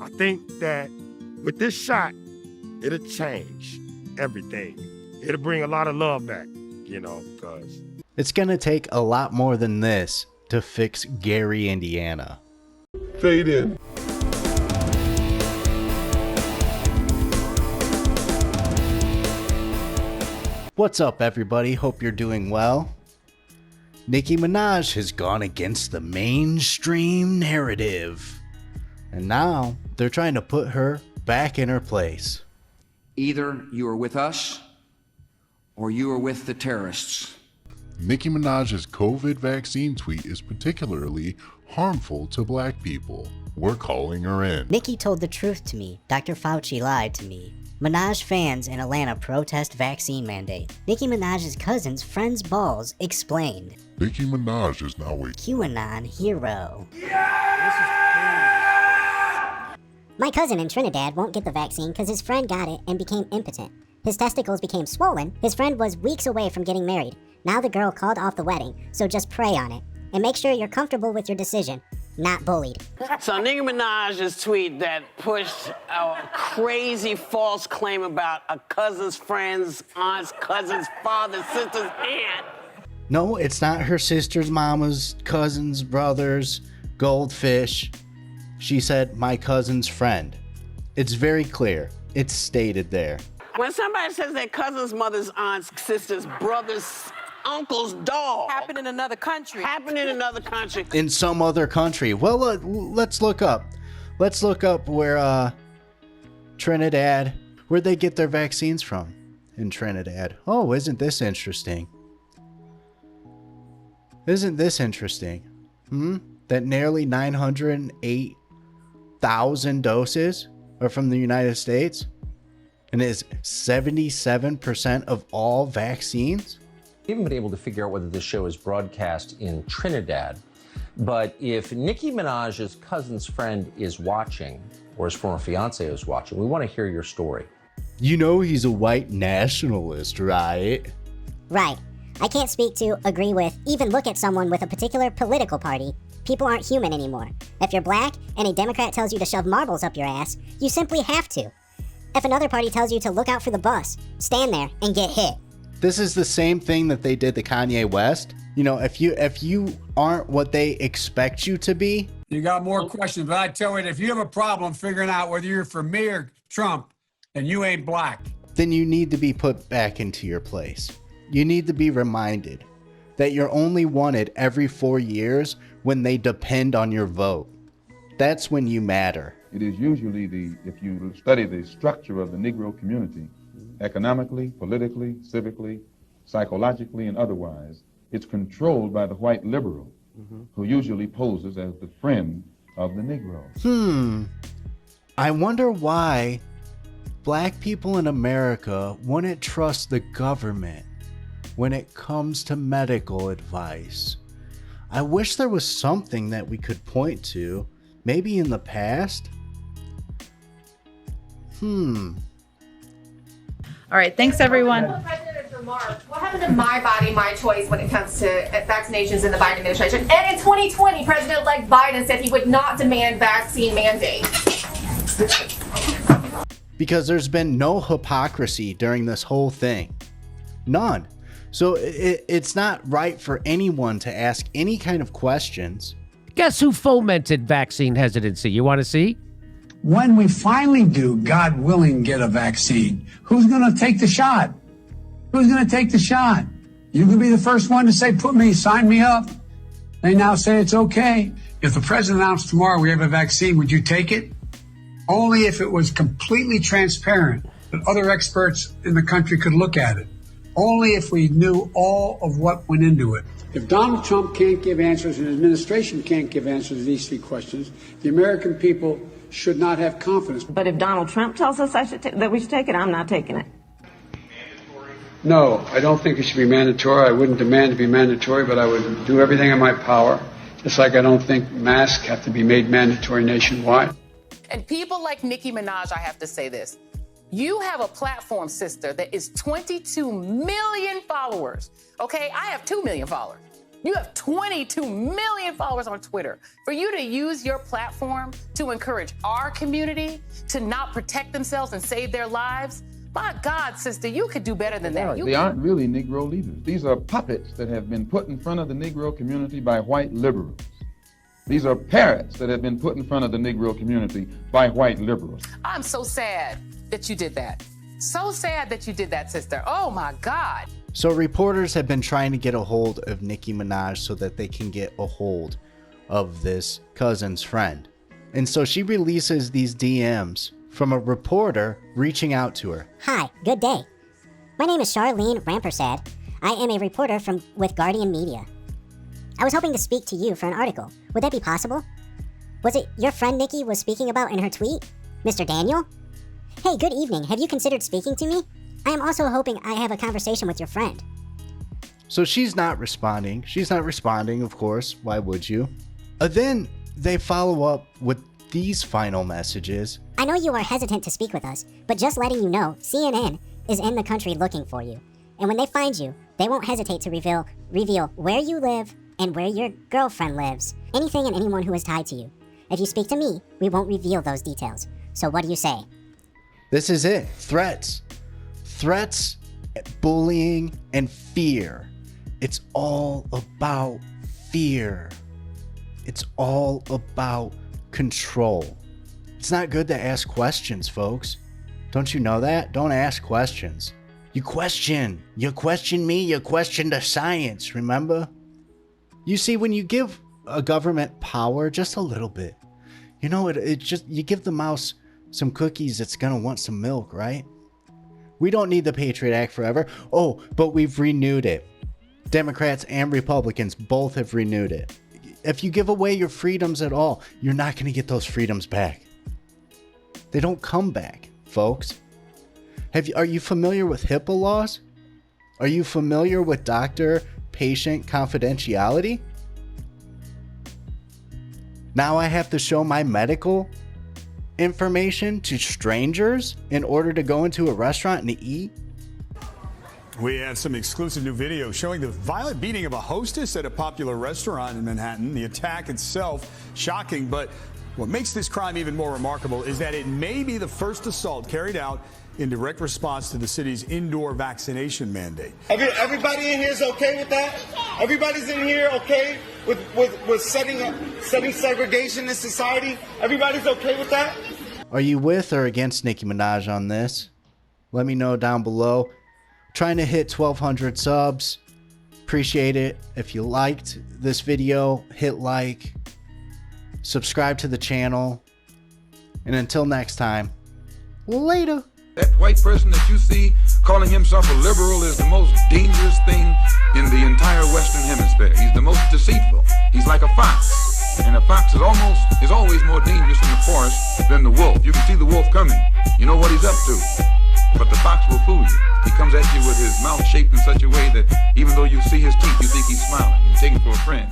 I think that with this shot, it'll change everything. It'll bring a lot of love back, because It's gonna take a lot more than this to fix Gary, Indiana. Fade in. What's up, everybody? Hope you're doing well. Nicki Minaj has gone against the mainstream narrative, and now they're trying to put her back in her place. Either you are with us or you are with the terrorists. Nicki Minaj's COVID vaccine tweet is particularly harmful to black people. We're calling her in. Nicki told the truth to me. Dr. Fauci lied to me. Minaj fans in Atlanta protest vaccine mandate. Nicki Minaj's cousin's friend's balls explained. Nicki Minaj is now a QAnon hero. My cousin in Trinidad won't get the vaccine because his friend got it and became impotent. His testicles became swollen. His friend was weeks away from getting married. Now the girl called off the wedding, so just pray on it. And make sure you're comfortable with your decision, not bullied. So Nicki Minaj's tweet that pushed a crazy false claim about a cousin's friend's aunt's cousin's father's sister's aunt. No, it's not her sister's mama's cousin's brother's goldfish. She said, my cousin's friend. It's very clear. It's stated there. When somebody says their cousin's mother's aunt's sister's brother's uncle's dog. Happened in another country. Happened in another country. In some other country. Well, let's look up. Let's look up where Trinidad, where'd they get their vaccines from in Trinidad? Oh, isn't this interesting? Isn't this interesting? That nearly 908,000 doses are from the United States, and is 77% of all vaccines? We haven't been able to figure out whether this show is broadcast in Trinidad, but if Nicki Minaj's cousin's friend is watching, or his former fiance is watching, we want to hear your story. You know he's a white nationalist, right? Right. I can't speak to, agree with, even look at someone with a particular political party. People aren't human anymore. If you're black and a Democrat tells you to shove marbles up your ass, you simply have to. If another party tells you to look out for the bus, stand there and get hit. This is the same thing that they did to Kanye West. You know, if you aren't what they expect you to be. You got more questions, but I tell you, if you have a problem figuring out whether you're for me or Trump, and you ain't black, then you need to be put back into your place. You need to be reminded that you're only wanted every 4 years when they depend on your vote. That's when you matter. It is usually if you study the structure of the Negro community, economically, politically, civically, psychologically, and otherwise, it's controlled by the white liberal, who usually poses as the friend of the Negro. I wonder why black people in America wouldn't trust the government when it comes to medical advice. I wish there was something that we could point to, maybe in the past. All right, thanks everyone. What happened to my body, my choice when it comes to vaccinations in the Biden administration? And in 2020, President-elect Biden said he would not demand vaccine mandates. Because there's been no hypocrisy during this whole thing. None. So it's not right for anyone to ask any kind of questions. Guess who fomented vaccine hesitancy? You want to see? when we finally do, God willing, get a vaccine, who's going to take the shot? Who's going to take the shot? You can be the first one to say, sign me up. They now say it's okay. If the president announced tomorrow we have a vaccine, would you take it? Only if it was completely transparent that other experts in the country could look at it. Only if we knew all of what went into it. If Donald Trump can't give answers and his administration can't give answers to these three questions, the American people should not have confidence. But if Donald Trump tells us that we should take it, I'm not taking it. No, I don't think it should be mandatory. I wouldn't demand to be mandatory, but I would do everything in my power. Just like I don't think masks have to be made mandatory nationwide. And people like Nicki Minaj, I have to say this. You have a platform, sister, that is 22 million followers. Okay, I have 2 million followers. You have 22 million followers on Twitter. For you to use your platform to encourage our community to not protect themselves and save their lives, my God, sister, you could do better than that. They aren't really Negro leaders. These are puppets that have been put in front of the Negro community by white liberals. These are parrots that have been put in front of the Negro community by white liberals. I'm so sad that you did that. So sad that you did that, sister. Oh my God. So reporters have been trying to get a hold of Nicki Minaj so that they can get a hold of this cousin's friend. And so she releases these DMs from a reporter reaching out to her. Hi, good day. My name is Charlene Rampersad. I am a reporter with Guardian Media. I was hoping to speak to you for an article. Would that be possible? Was it your friend Nicki was speaking about in her tweet? Mr. Daniel? Hey, good evening. Have you considered speaking to me? I am also hoping I have a conversation with your friend. So she's not responding. She's not responding, of course. Why would you? Then they follow up with these final messages. I know you are hesitant to speak with us, but just letting you know, CNN is in the country looking for you. And when they find you, they won't hesitate to reveal where you live and where your girlfriend lives. Anything and anyone who is tied to you. If you speak to me, we won't reveal those details. So what do you say? This is it. Threats. Threats, bullying, and fear. It's all about fear. It's all about control. It's not good to ask questions, folks. Don't you know that? Don't ask questions. You question. You question me, you question the science, remember? You see, when you give a government power just a little bit, you know, it just, you give the mouse some cookies, it's gonna want some milk, right? We don't need the Patriot Act forever. Oh, but we've renewed it. Democrats and Republicans both have renewed it. If you give away your freedoms at all, you're not going to get those freedoms back. They don't come back, folks. Are you familiar with HIPAA laws? Are you familiar with doctor-patient confidentiality? Now I have to show my medical information to strangers in order to go into a restaurant and eat? We have some exclusive new video showing the violent beating of a hostess at a popular restaurant in Manhattan. The attack itself shocking, but what makes this crime even more remarkable is that it may be the first assault carried out in direct response to the city's indoor vaccination mandate. Everybody in here is okay with that? Everybody's in here okay with setting segregation in society? Everybody's okay with that? Are you with or against Nicki Minaj on this? Let me know down below. Trying to hit 1,200 subs. Appreciate it. If you liked this video, hit like. Subscribe to the channel. And until next time, later. That white person that you see calling himself a liberal is the most dangerous thing in the entire Western Hemisphere. He's the most deceitful. He's like a fox. And a fox is always more dangerous in the forest than the wolf. You can see the wolf coming. You know what he's up to. But the fox will fool you. He comes at you with his mouth shaped in such a way that even though you see his teeth, you think he's smiling. You take him for a friend.